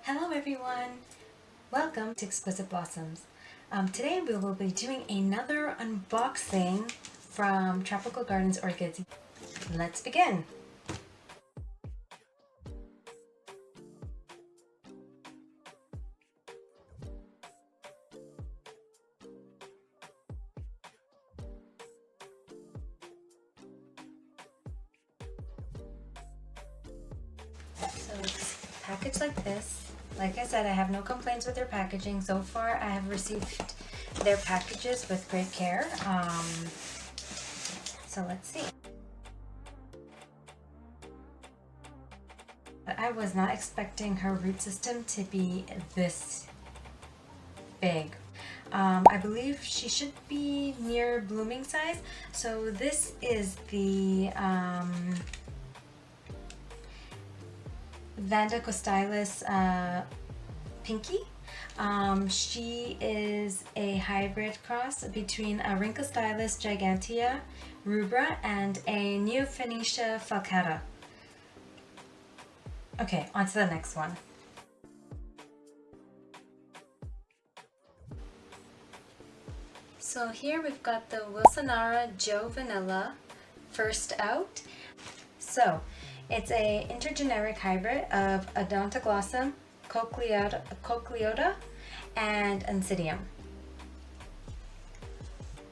Hello everyone! Welcome to Exquisite Blossoms. Today we will be doing another unboxing from Tropical Gardens Orchids. Let's begin! So it's packaged like this. Like I said, I have no complaints with their packaging. So far, I have received their packages with great care. So let's see. But I was not expecting her root system to be this big. I believe she should be near blooming size. So this is the Vandachostylis Pinky. She is a hybrid cross between a Rhynchostylis gigantea, rubra, and a Neofinetia falcata. Okay, on to the next one. So here we've got the Wilsonara Joe vanilla first out. So it's a intergeneric hybrid of Odontoglossum, Cochlioda, and Oncidium.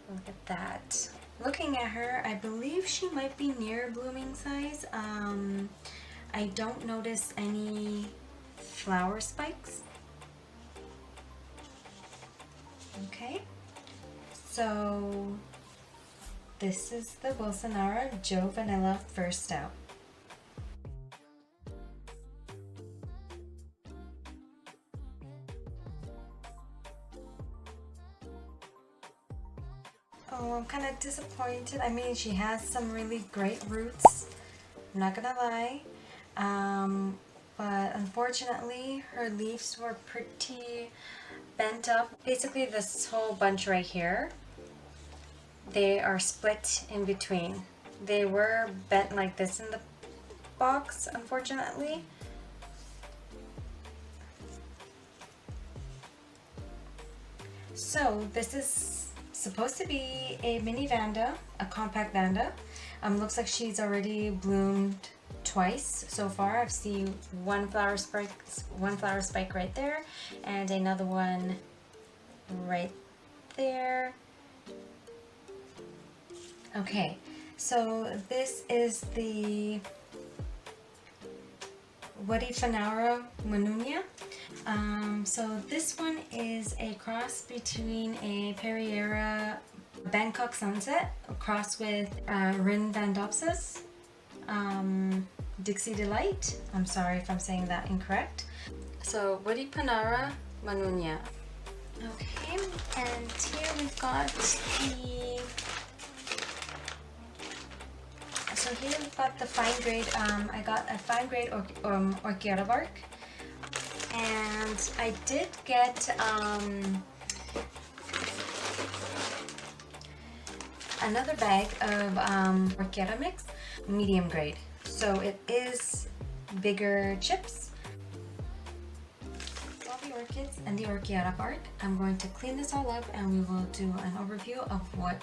Look at that. Looking at her, I believe she might be near blooming size. I don't notice any flower spikes. Okay, so this is the Wilsonara Joe vanilla first out. Oh, I'm kind of disappointed. I mean, she has some really great roots, I'm not gonna lie. But unfortunately, her leaves were pretty bent up. Basically, this whole bunch right here, they are split in between. They were bent like this in the box, unfortunately. So this is supposed to be a mini Vanda, a compact Vanda. Looks like she's already bloomed twice so far. I've seen one flower spike right there, and another one right there. Okay, so this is the Wuttiphanara manoonya. So this one is a cross between a Perreiraara Bangkok sunset, a cross with Rhynvandopsis Dixie delight. I'm sorry if I'm saying that incorrect. So Wuttiphanara manoonya. Okay, and here we've got the. So here we've got the fine grade. I got a fine grade Orchids bark. And I did get another bag of Orchids mix, medium grade. So it is bigger chips. All the orchids and the Orchids bark. I'm going to clean this all up and we will do an overview of what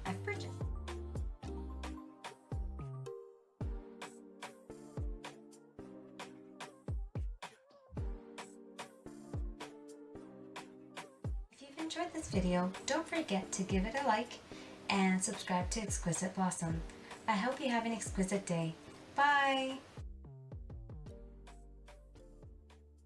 I've purchased. If you've enjoyed this video, don't forget to give it a like and subscribe to Exquisite Blossom. I hope you have an exquisite day. Bye!